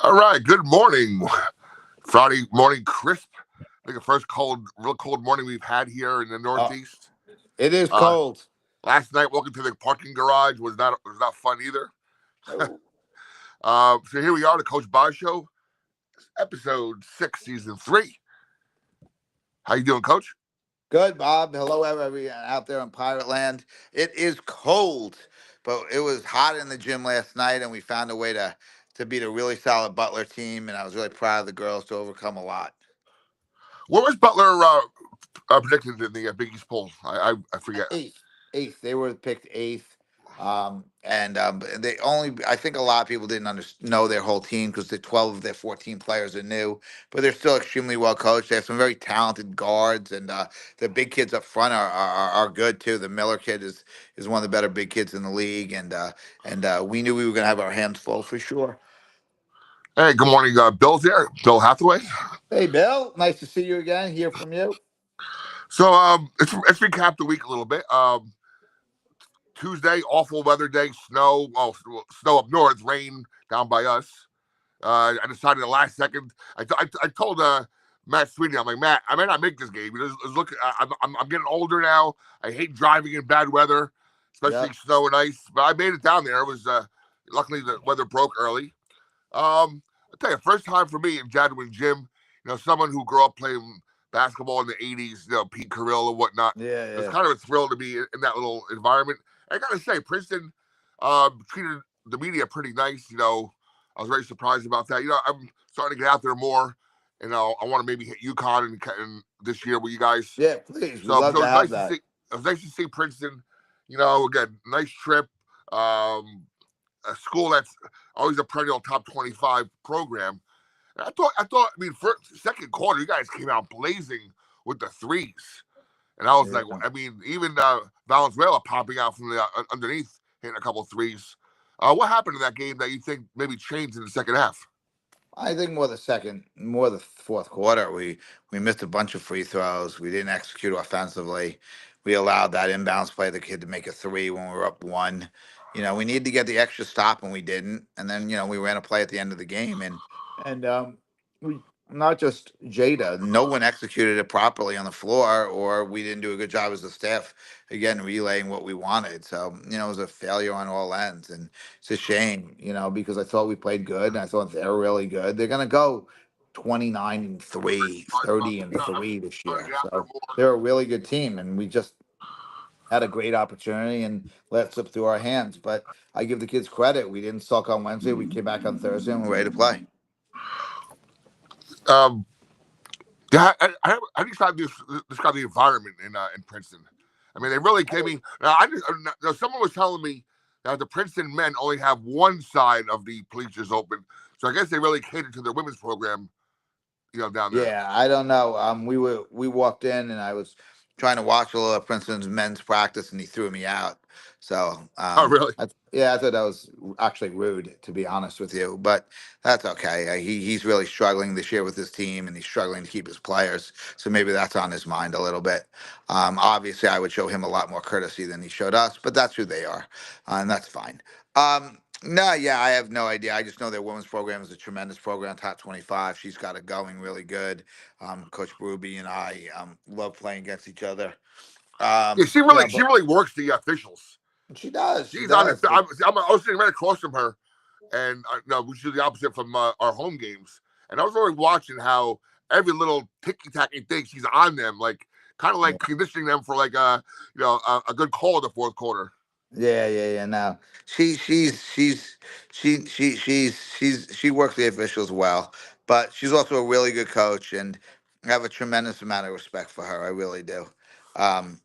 All right, good morning. Friday morning crisp. I think the first real cold morning we've had here in the Uh, Northeast. it is Uh, cold. Last night walking to the parking garage was not fun either. No. So here we are, the Coach Bozz Show, episode 6, season 3. How you doing, Coach? Good, Bob. Hello, everybody out there in Pirate Land. It is cold, but it was hot in the gym last night, and we found a way to beat a really solid Butler team, and I was really proud of the girls to overcome a lot. Where was Butler predicted in the Big East poll? I forget. Eighth. They were picked eighth. And they only, I think a lot of people didn't know their whole team because the 12 of their 14 players are new, but they're still extremely well coached. They have some very talented guards, and the big kids up front are good too. The Miller kid is one of the better big kids in the league, and we knew we were going to have our hands full for sure. Hey, good morning, Bill's here. Bill Hathaway. Hey, Bill, nice to see you again. Hear from you. So let's recap the week a little bit. Tuesday, awful weather day, snow. Oh, snow up north, rain down by us. I decided the last second. I told Matt Sweeney, I'm like, Matt, I may not make this game. Look, I'm getting older now. I hate driving in bad weather, especially Yep. snow and ice. But I made it down there. It was luckily the weather broke early. I tell you, first time for me in Jadwin Gym. Someone who grew up playing basketball in the '80s. Pete Carrill and whatnot. It was Yeah. kind of a thrill to be in that little environment. I gotta say, Princeton treated the media pretty nice. I was very surprised about that. I'm starting to get out there more. I want to maybe hit UConn and this year with you guys. Yeah, please. We'd So, love so to it's have nice to that. see. It was nice to see Princeton. Again, nice trip. A school that's always a perennial top 25 program. And I mean, for second quarter, you guys came out blazing with the threes. And I was like, Yeah. I mean, even Valenzuela popping out from the underneath, hitting a couple of threes. What happened in that game that you think maybe changed in the second half? I think more the fourth quarter. We missed a bunch of free throws. We didn't execute offensively. We allowed that inbounds play the kid to make a three when we were up one. We needed to get the extra stop and we didn't. And then we ran a play at the end of the game, and we not just Jada. No one executed it properly on the floor, or we didn't do a good job as a staff again relaying what we wanted. So it was a failure on all ends, and it's a shame, because I thought we played good and I thought they were really good. They're gonna go 29-3, 30-3 this Starting to year. get out there So more. they're a really good team, and we just had a great opportunity and let it slip through our hands. But I give the kids credit. We didn't suck on Wednesday. We came back on Thursday and we're ready to play. Um, yeah, how do you describe the environment in Princeton? I mean, they really came in. Someone was telling me that the Princeton men only have one side of the bleachers open, so I guess they really catered to their women's program, down there. Yeah, I don't know. We walked in and I was trying to watch a little of Princeton's men's practice and he threw me out. So Oh, really? I thought that was actually rude, to be honest with you. But that's okay. He's really struggling this year with his team and he's struggling to keep his players. So maybe that's on his mind a little bit. Obviously, I would show him a lot more courtesy than he showed us, but that's who they are, and that's fine. No, yeah, I have no idea. I just know their women's program is a tremendous program, top 25. She's got it going really good. Coach Ruby and I love playing against each other. Yeah, she But really works the officials. she does. She She's on it. does. I was sitting right across from her, and no, which is the opposite from our home games. And I was really watching how every little ticky tacky thing she's on them, like kind of like conditioning them for like a good call in the fourth quarter. Yeah. No, she works the officials well, but she's also a really good coach, and I have a tremendous amount of respect for her. I really do. Um,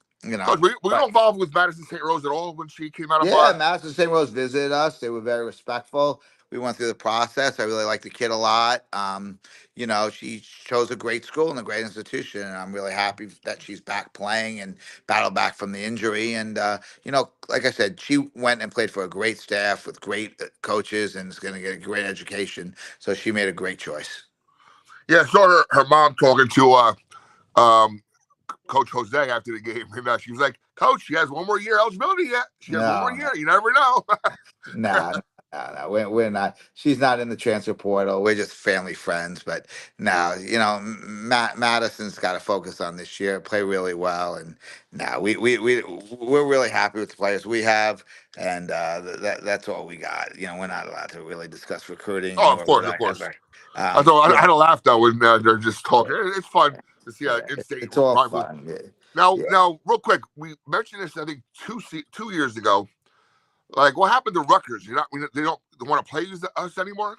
Coach, were you but involved with Madison St. Rose at all when she came out of yeah, Madison St. Rose visited us. They were very respectful. We went through the process. I really like the kid a lot. She chose a great school and a great institution, and I'm really happy that she's back playing and battled back from the injury. And like I said, she went and played for a great staff with great coaches, and is going to get a great education. So she made a great choice. Yeah, I saw her mom talking to um, Coach Jose after the game, and she was like, "Coach, she has one more year eligibility yet. She has one more No, year. You never know." no, No, we're not. She's not in the transfer portal. We're just family friends. But now, Madison's got to focus on this year, play really well, and now we're really happy with the players we have, and that's all we got. We're not allowed to really discuss recruiting Oh, nor of course. whatever. I thought I Yeah, had a laugh though when they're just talking. It's fun to see an yeah, in-state it's all rivalry. fun. Yeah, yeah. Now, real quick, we mentioned this I think 2 years ago. Like, what happened to Rutgers? They don't want to play us anymore.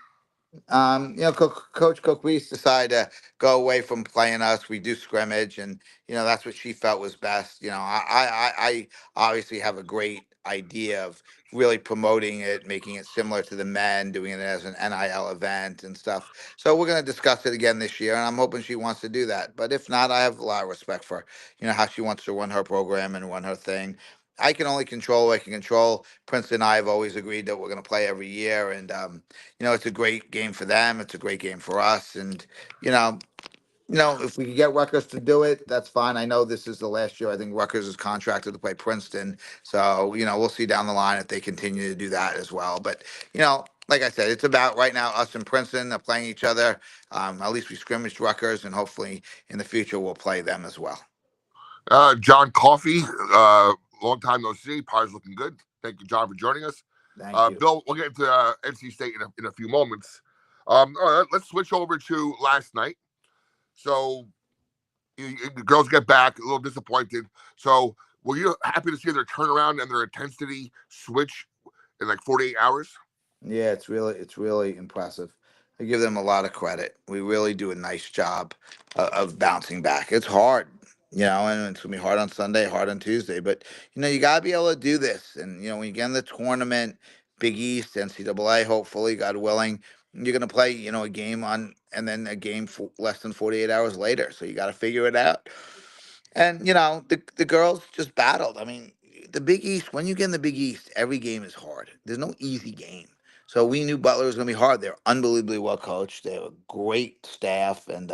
Coach Cook, we decided to go away from playing us. We do scrimmage, and that's what she felt was best. I obviously have a great idea of really promoting it, making it similar to the men, doing it as an NIL event and stuff. So we're going to discuss it again this year, and I'm hoping she wants to do that. But if not, I have a lot of respect for how she wants to run her program and run her thing. I can only control what I can control. Princeton and I have always agreed that we're going to play every year, and it's a great game for them. It's a great game for us. And, you know, if we can get Rutgers to do it, that's fine. I know this is the last year. I think Rutgers is contracted to play Princeton. So, we'll see down the line if they continue to do that as well. But, like I said, it's about right now us and Princeton are playing each other. At least we scrimmaged Rutgers, and hopefully in the future we'll play them as well. John Coffey, long time no see. Par's looking good. Thank you, John, for joining us. Thank you. Bill, we'll get into NC State in a few moments. All right, let's switch over to last night. So the girls get back a little disappointed. So were you happy to see their turnaround and their intensity switch in like 48 hours? Yeah, it's really impressive. I give them a lot of credit. We really do a nice job of bouncing back. It's hard, and it's gonna be hard on Sunday, hard on Tuesday, but you gotta be able to do this. And when you get in the tournament, Big East, NCAA, hopefully, God willing, you're gonna play, a game on, and then a game for less than 48 hours later. So you got to figure it out. And the girls just battled. I mean, the Big East. When you get in the Big East, every game is hard. There's no easy game. So we knew Butler was going to be hard. They're unbelievably well coached. They have a great staff, and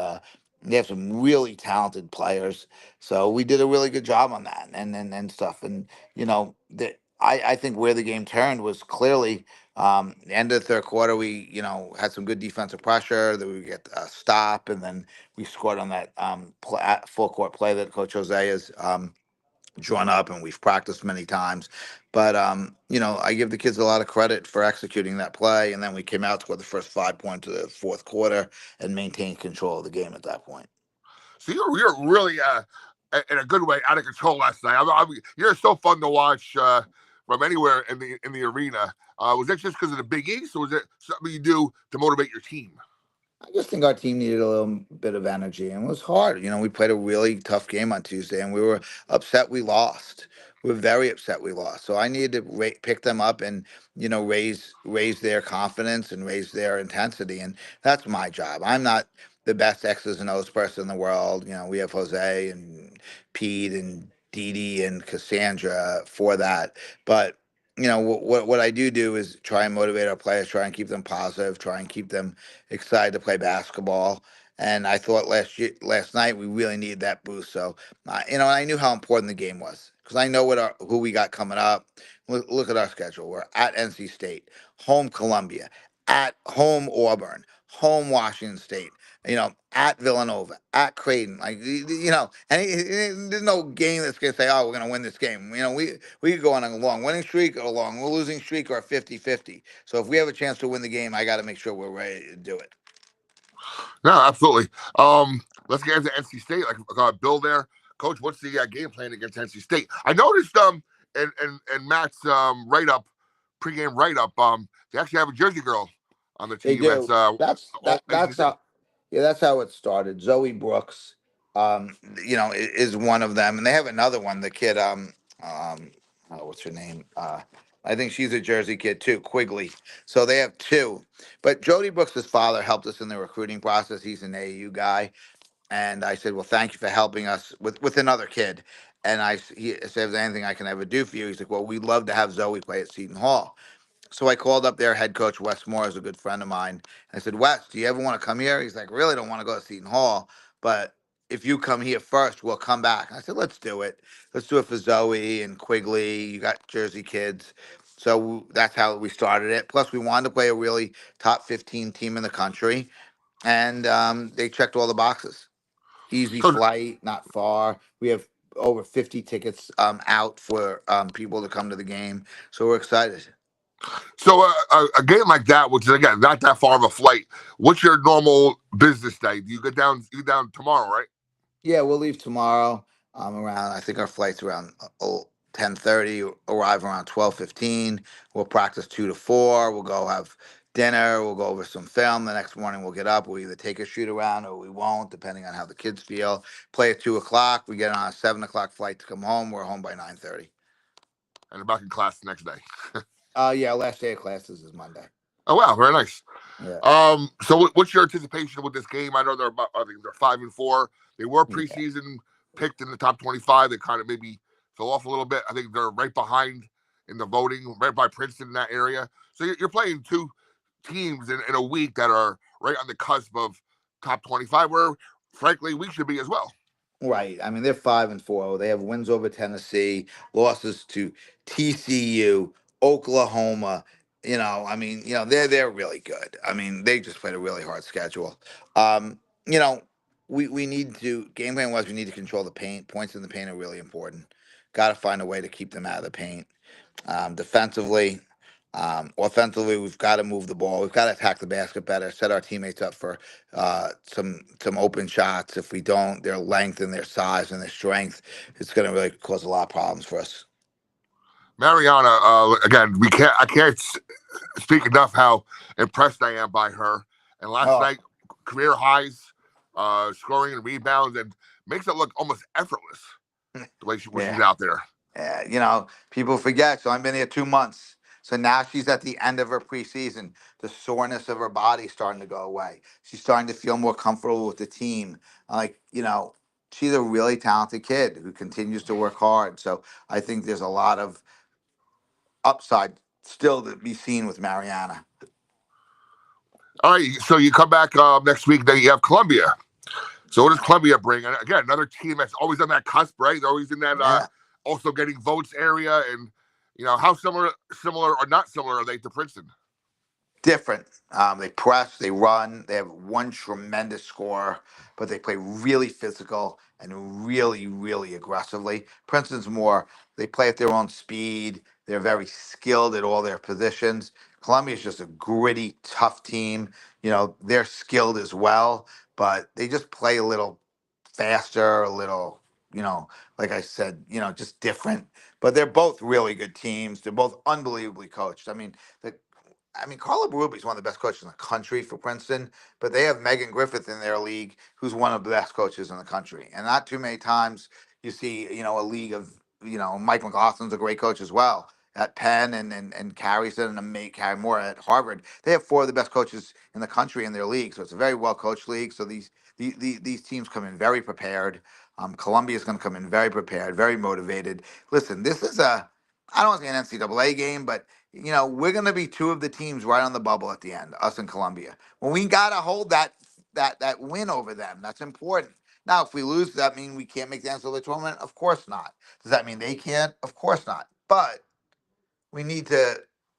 they have some really talented players. So we did a really good job on that, and stuff. And I think where the game turned was clearly the end of the third quarter. We had some good defensive pressure. That we get a stop, and then we scored on that full court play that Coach Jose has drawn up, and we've practiced many times. But I give the kids a lot of credit for executing that play, and then we came out, scored the first 5 points of the fourth quarter, and maintained control of the game at that point. So you're really in a good way out of control last night. You're so fun to watch from anywhere in the arena. Was that just because of the Big East, or was it something you do to motivate your team? I just think our team needed a little bit of energy, and it was hard. We played a really tough game on Tuesday, and we were upset we lost. We were very upset we lost. So I needed to pick them up and raise their confidence and raise their intensity, and that's my job. I'm not the best X's and O's person in the world. We have Jose and Pete and Dee Dee and Cassandra for that, but. What I do is try and motivate our players, try and keep them positive, try and keep them excited to play basketball. And I thought last night we really needed that boost. So, and I knew how important the game was because I know who we got coming up. Look at our schedule. We're at NC State, home Columbia, at home Auburn, home Washington State. At Villanova, at Creighton, like and there's no game that's gonna say, "Oh, we're gonna win this game." We could go on a long winning streak or a long losing streak or a 50-50. So if we have a chance to win the game, I got to make sure we're ready to do it. No, absolutely. Let's get into NC State. Like Bill there, Coach. What's the game plan against NC State? I noticed and Matt's write up, pregame write up. They actually have a Jersey girl on the They team. That's do. NC That's State. how, yeah, that's how it started. Zoe Brooks, is one of them, and they have another one. The kid, what's her name? I think she's a Jersey kid too, Quigley. So they have two. But Jody Brooks' father helped us in the recruiting process. He's an AAU guy, and I said, "Well, thank you for helping us with another kid." And he said, "Is there anything I can ever do for you?" He's like, "Well, we'd love to have Zoe play at Seton Hall." So I called up their head coach, Wes Moore, is a good friend of mine. I said, "Wes, do you ever want to come here?" He's like, "Really don't want to go to Seton Hall, but if you come here first, we'll come back." I said, "Let's do it. Let's do it for Zoe and Quigley. You got Jersey kids." So that's how we started it. Plus, we wanted to play a really top 15 team in the country, and they checked all the boxes. Easy Coach, flight, not far. We have over 50 tickets out for people to come to the game, so we're excited. so a game like that, which is again not that far of a flight, what's your normal business day? Do you get down? You get down tomorrow, right? Yeah, we'll leave tomorrow. Around I think our flight's around 10:30. Arrive around 12:15. We'll practice 2 to 4. We'll go have dinner. We'll go over some film. The next morning we'll get up. We'll either take a shoot around or we won't, depending on how the kids feel. Play at 2 o'clock. We get on a 7 o'clock flight to come home. We're home by 9:30. And I'm back in class the next day. Yeah, last day of classes is Monday. Oh wow, very nice. Yeah, So what's your anticipation with this game? I know they're about, I think they're 5-4. They were yeah, preseason picked in the top 25. They kind of maybe fell off a little bit. I think they're right behind in the voting, right by Princeton in that area. So you're playing two teams in a week that are right on the cusp of top 25, where frankly we should be as well. right. I mean, they're 5-4. They have wins over Tennessee, losses to TCU, Oklahoma. I mean, they're really good. I mean, they just played a really hard schedule. Um, you know, we need to game plan wise. We need to control the paint. Points in the paint are really important. Got to find a way to keep them out of the paint. Defensively, offensively, we've got to move the ball. We've got to attack the basket better. Set our teammates up for some open shots. If we don't, their length and their size and their strength, it's going to really cause a lot of problems for us. Mariana, again, I can't speak enough how impressed I am by her. And last Oh, night, career highs, scoring and rebounds, and makes it look almost effortless the way when she's yeah. out there. People forget. So I've been here 2 months. So now she's at the end of her preseason. The soreness of her body starting to go away. She's starting to feel more comfortable with the team. She's a really talented kid who continues to work hard. So I think there's a lot of upside still to be seen with Mariana. All right, so you come back next week, then you have Columbia. So what does Columbia bring? And again, another team that's always on that cusp, right? They're always in that Yeah. also getting votes area. And how similar or not similar are they to Princeton? Different. They press, they run. They have one tremendous scorer, but they play really physical and really, really aggressively. Princeton's more, they play at their own speed. They're very skilled at all their positions. Columbia's just a gritty, tough team. They're skilled as well, but they just play a little faster, a little, like I said, just different. But they're both really good teams. They're both unbelievably coached. I mean, Carla Berube is one of the best coaches in the country for Princeton, but they have Megan Griffith in their league, who's one of the best coaches in the country. And not too many times you see, a league of, Mike McLaughlin's a great coach as well at Penn and Carrie's and Carrie Moore at Harvard. They have four of the best coaches in the country in their league, so it's a very well coached league. So these teams come in very prepared. Columbia is going to come in very prepared, very motivated. Listen, this is I don't want to say an NCAA game, but we're going to be two of the teams right on the bubble at the end, us and Columbia. When we got to hold that win over them, that's important. Now, if we lose, does that mean we can't make the NCAA tournament? Of course not. Does that mean they can't? Of course not. But we need to,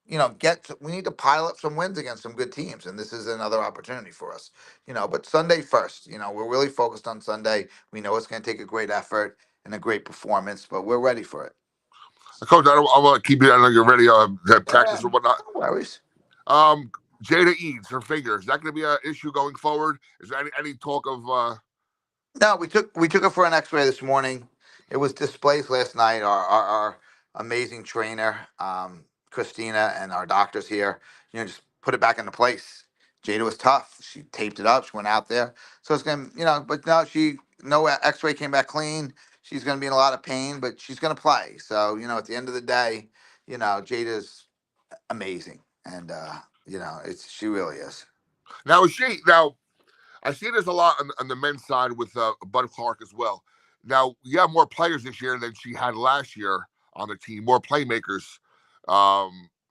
we need to pile up some wins against some good teams, and this is another opportunity for us. But Sunday first. We're really focused on Sunday. We know it's going to take a great effort and a great performance, but we're ready for it. Coach, I want to keep you. I know you're ready to Yeah, practice or whatnot. no worries. Um, Jada Eads, her finger, is that going to be an issue going forward? Is there any talk of? No, we took her for an X-ray this morning. It was displaced last night. Our amazing trainer, Christina, and our doctors here, just put it back into place. Jada was tough. She taped it up. She went out there, so it's gonna, but no, no X-ray came back clean. She's gonna be in a lot of pain, but she's gonna play. So at the end of the day, Jada's amazing, and she really is. Now is she now? I see this a lot on the men's side with Bud Clark as well. Now you have more players this year than she had last year on the team. More playmakers,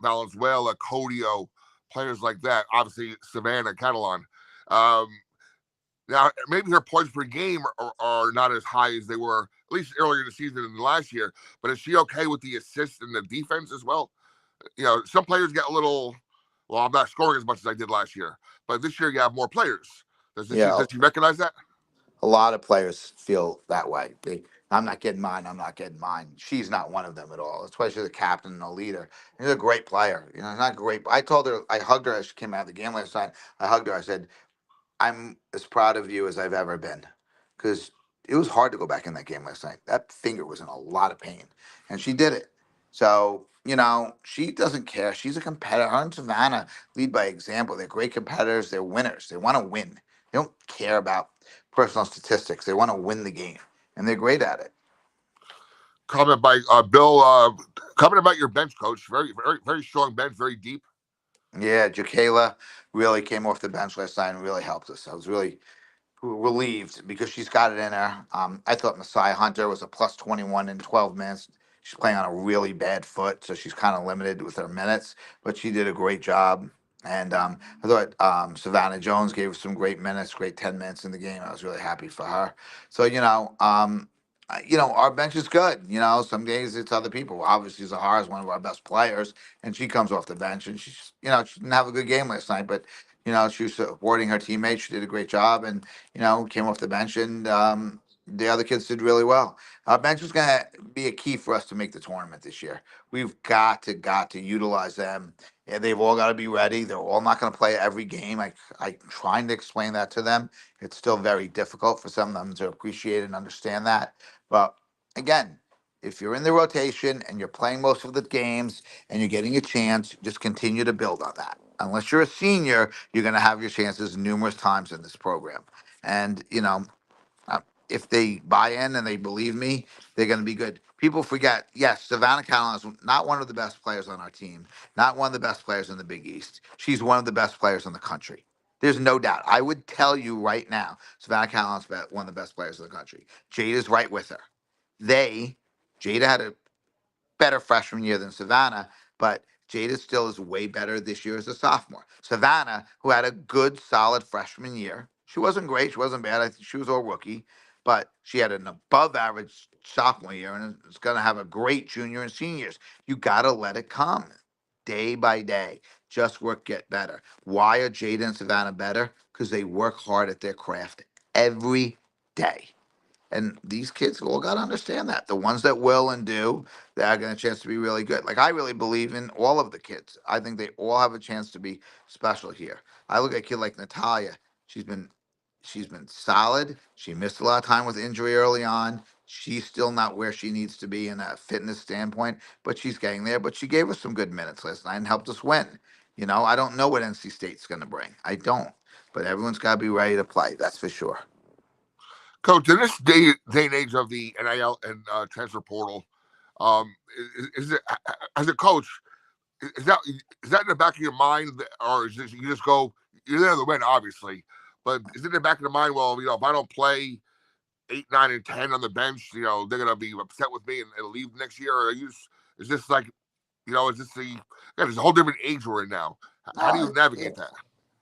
Valenzuela, Codio, players like that. Obviously Savannah, Catalan. Um, Now maybe her points per game are not as high as they were at least earlier in the season than last year. But is she okay with the assists and the defense as well? Some players get a little. Well, I'm not scoring as much as I did last year, but this year you have more players. Yeah, Does she recognize that? a lot of players feel that way. I'm not getting mine. I'm not getting mine. She's not one of them at all. That's why she's a captain and a leader. She's a great player. Not great. I told her, I hugged her as she came out of the game last night. I hugged her. I said, I'm as proud of you as I've ever been, because it was hard to go back in that game last night. That finger was in a lot of pain, and she did it. So she doesn't care. She's a competitor. Her and Savannah lead by example. They're great competitors. They're winners. They want to win. They don't care about personal statistics. They want to win the game, and they're great at it. Comment by Bill. Comment about your bench, coach. Very, very, very strong bench. Very deep. Yeah, Jacayla really came off the bench last night and really helped us. I was really relieved because she's got it in her. I thought Messiah Hunter was a plus 21 in 12 minutes. She's playing on a really bad foot, so she's kind of limited with her minutes, but she did a great job. And I thought Savannah Jones gave us some great minutes, great 10 minutes in the game. I was really happy for her. So, our bench is good. Some days it's other people. Obviously, Zahara is one of our best players, and she comes off the bench, and she didn't have a good game last night, but she was supporting her teammates. She did a great job, and came off the bench, and the other kids did really well. Our bench is going to be a key for us to make the tournament this year. We've got to utilize them. Yeah, they've all got to be ready. They're all not going to play every game. I'm trying to explain that to them. It's still very difficult for some of them to appreciate and understand that. But again, if you're in the rotation and you're playing most of the games and you're getting a chance, just continue to build on that. Unless you're a senior, you're going to have your chances numerous times in this program. And, uh, if they buy in and they believe me, they're going to be good. People forget, yes, Savannah Callahan is not one of the best players on our team, not one of the best players in the Big East. She's one of the best players in the country. There's no doubt. I would tell you right now, Savannah Callahan's one of the best players in the country. Jada's right with her. Jada had a better freshman year than Savannah, but Jada still is way better this year as a sophomore. Savannah, who had a good, solid freshman year, she wasn't great, she wasn't bad. I think she was all rookie, but she had an above average sophomore year and is going to have a great junior and senior years. You got to let it come day by day. Just get better. Why are Jada and Savannah better? Because they work hard at their craft every day. And these kids all got to understand that. The ones that will and do, they are going to chance to be really good. Like, I really believe in all of the kids. I think they all have a chance to be special here. I look at a kid like Natalia. She's been she's been solid. She missed a lot of time with injury early on. She's still not where she needs to be in a fitness standpoint, but she's getting there. But she gave us some good minutes last night and helped us win. I don't know what NC State's going to bring. I don't. But everyone's got to be ready to play. That's for sure. Coach, in this day and age of the NIL and transfer portal, is it as a coach? Is that in the back of your mind, or is this you just go you're there to win, obviously, but is it in the back of the mind? Well, if I don't play 8, 9, and 10 on the bench, they're gonna be upset with me and leave next year. Or is this like is this the it's a whole different age we're in now? How do No, you navigate that?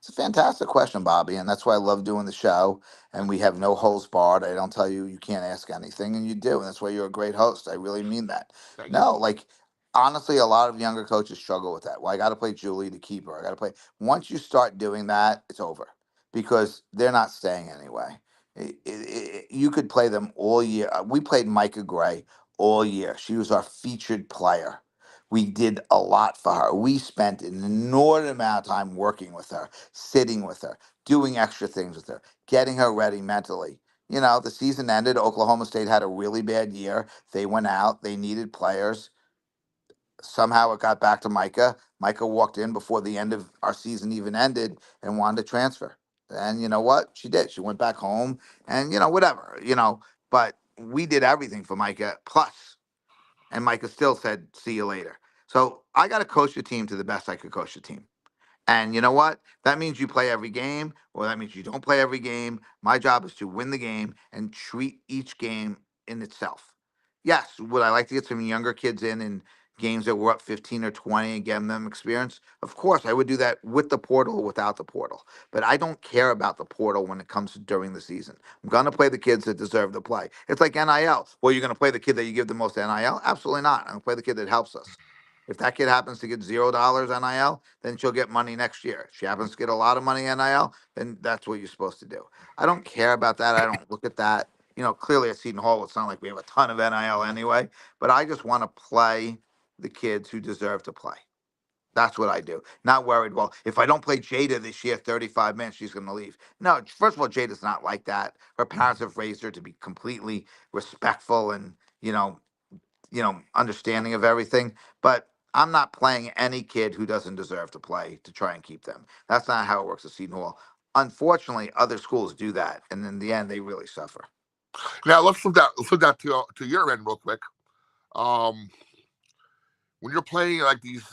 it's a fantastic question, Bobby, and that's why I love doing the show. And we have no holes barred. I don't tell you can't ask anything, and you do, and that's why you're a great host. I really mean that. Thank you. No, like honestly, a lot of younger coaches struggle with that. Well, I got to play Julie to keep her. I got to play. Once you start doing that, it's over because they're not staying anyway. You could play them all year. We played Micah Gray all year. She was our featured player. We did a lot for her. We spent an inordinate amount of time working with her, sitting with her, doing extra things with her, getting her ready mentally. The season ended. Oklahoma State had a really bad year. They went out. They needed players. Somehow it got back to Micah. Micah walked in before the end of our season even ended and wanted to transfer. And you know what? She did. She went back home and, whatever, but we did everything for Micah plus. And Micah still said, see you later. So I got to coach the team to the best I could coach the team. And you know what? That means you play every game, or that means you don't play every game. My job is to win the game and treat each game in itself. Yes, would I like to get some younger kids in games that were up 15 or 20 and give them experience? Of course, I would do that with the portal or without the portal. But I don't care about the portal when it comes to during the season. I'm going to play the kids that deserve to play. It's like NIL. Well, you're going to play the kid that you give the most NIL? Absolutely not. I'm going to play the kid that helps us. If that kid happens to get $0 NIL, then she'll get money next year. If she happens to get a lot of money NIL, then that's what you're supposed to do. I don't care about that. I don't look at that. Clearly at Seton Hall, it's not like we have a ton of NIL anyway, but I just want to play the kids who deserve to play. That's what I do. Not worried. Well, if I don't play Jada this year, 35 minutes, she's going to leave. No, first of all, Jada's not like that. Her parents have raised her to be completely respectful and understanding of everything. But I'm not playing any kid who doesn't deserve to play to try and keep them. That's not how it works at Seton Hall. Unfortunately, other schools do that, and in the end, they really suffer. Now let's flip that to your end real quick. Um, when you're playing like these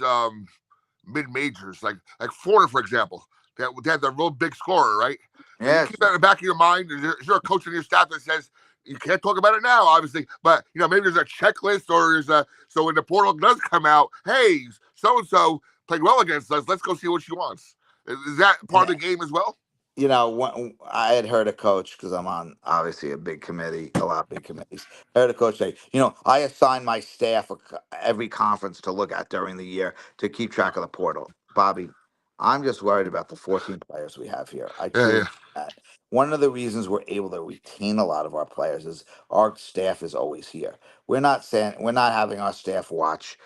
mid majors, like Florida, for example, they have the real big scorer, right? And you Yes, keep that in the back of your mind. Is there a coach on your staff that says you can't talk about it now, obviously, but maybe there's a checklist or there's a so when the portal does come out, hey, so and so played well against us. Let's go see what she wants. Is that part of the game as well? I had heard a coach, because I'm on obviously a big committee, a lot of big committees. I heard a coach say, I assign my staff every conference to look at during the year to keep track of the portal. Bobby, I'm just worried about the 14 players we have here. I Yeah, truly yeah. that. One of the reasons we're able to retain a lot of our players is our staff is always here. We're not having our staff watch.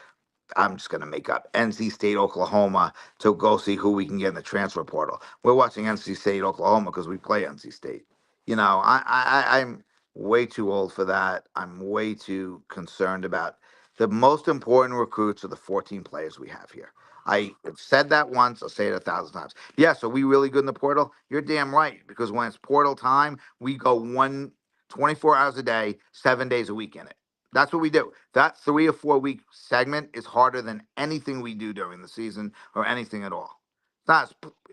I'm just going to make up NC State, Oklahoma to go see who we can get in the transfer portal. We're watching NC State, Oklahoma because we play NC State. I'm way too old for that. I'm way too concerned about the most important recruits are the 14 players we have here. I have said that once. I'll say it 1,000 times. Yes, are we really good in the portal? You're damn right. Because when it's portal time, we go 24 hours a day, 7 days a week in it. That's what we do. That 3 or 4 week segment is harder than anything we do during the season or anything at all.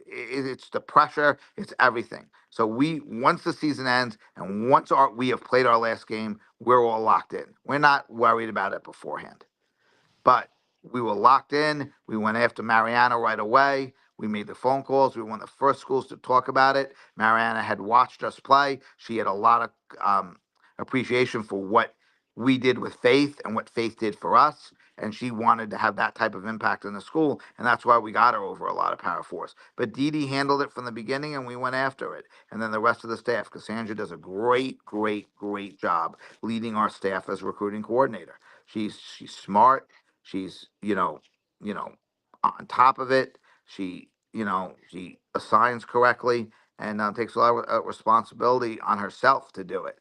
It's the pressure. It's everything. So once the season ends and once we have played our last game, we're all locked in. We're not worried about it beforehand. But we were locked in. We went after Mariana right away. We made the phone calls. We were one of the first schools to talk about it. Mariana had watched us play. She had a lot of appreciation for what we did with Faith and what Faith did for us. And she wanted to have that type of impact in the school. And that's why we got her over a lot of Power Force. But Dee Dee handled it from the beginning and we went after it. And then the rest of the staff, Cassandra does a great, great, great job leading our staff as recruiting coordinator. She's smart. She's on top of it. She assigns correctly and takes a lot of responsibility on herself to do it.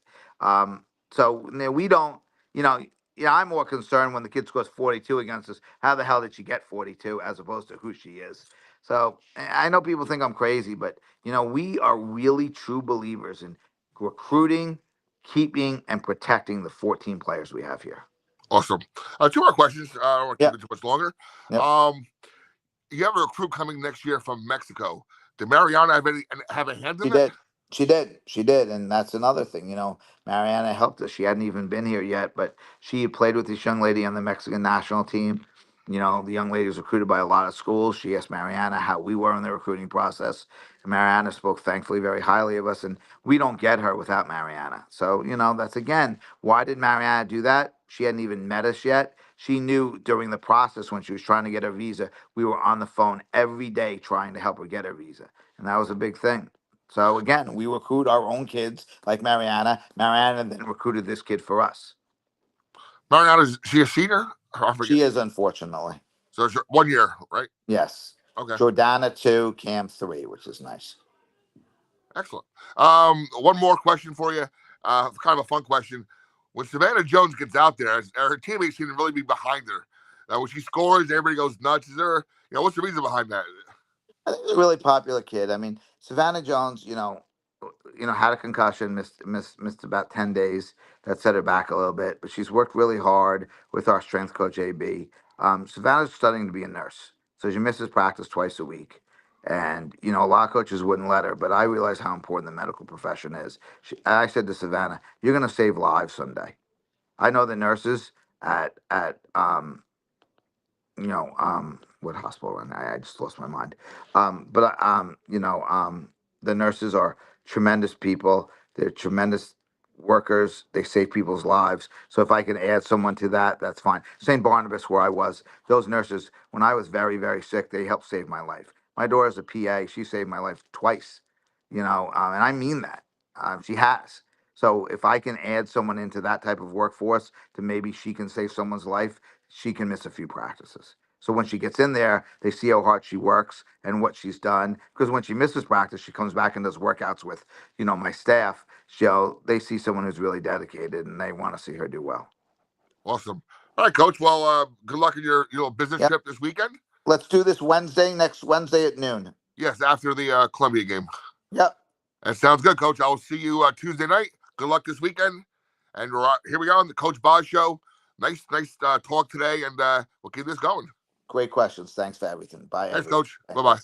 So we don't. You know, I'm more concerned when the kid scores 42 against us. How the hell did she get 42 as opposed to who she is? So I know people think I'm crazy, but we are really true believers in recruiting, keeping, and protecting the 14 players we have here. Awesome. Two more questions. I don't want to keep Yep. it too much longer. Yep. You have a recruit coming next year from Mexico. Did Mariana have a hand She in that? did. She did. And that's another thing. Mariana helped us. She hadn't even been here yet, but she had played with this young lady on the Mexican national team. The young lady was recruited by a lot of schools. She asked Mariana how we were in the recruiting process. And Mariana spoke thankfully very highly of us. And we don't get her without Mariana. So, that's again, why did Mariana do that? She hadn't even met us yet. She knew during the process when she was trying to get her visa, we were on the phone every day trying to help her get her visa. And that was a big thing. So again, we recruit our own kids like Mariana. Mariana then recruited this kid for us. Mariana, is she a senior? I forget. She is, unfortunately. So it's 1 year, right? Yes. Okay. Jordana 2, Cam 3, which is nice. Excellent. One more question for you. Kind of a fun question. When Savannah Jones gets out there, her teammates seem to really be behind her. When she scores, everybody goes nuts. Is there, what's the reason behind that? I think he's a really popular kid. I mean, Savannah Jones, had a concussion, missed about 10 days. That set her back a little bit, but she's worked really hard with our strength coach AB. Savannah's studying to be a nurse, so she misses practice twice a week. And a lot of coaches wouldn't let her, but I realize how important the medical profession is. I said to Savannah, "You're going to save lives someday." I know the nurses at what hospital? And I just lost my mind. The nurses are tremendous people. They're tremendous workers. They save people's lives. So if I can add someone to that, that's fine. St. Barnabas, where I was, those nurses, when I was very, very sick, they helped save my life. My daughter's a PA. She saved my life twice, and I mean that. She has. So if I can add someone into that type of workforce to maybe she can save someone's life, she can miss a few practices. So when she gets in there, they see how hard she works and what she's done. Because when she misses practice, she comes back and does workouts with, my staff. They see someone who's really dedicated and they want to see her do well. Awesome. All right, Coach. Well, good luck in your business Yep. trip this weekend. Let's do this next Wednesday at noon. Yes, after the Columbia game. Yep. That sounds good, Coach. I will see you Tuesday night. Good luck this weekend. And here we are on the Coach Bozz Show. Nice talk today, and we'll keep this going. Great questions. Thanks for everything. Bye, Thanks, everyone. Coach. Bye-bye.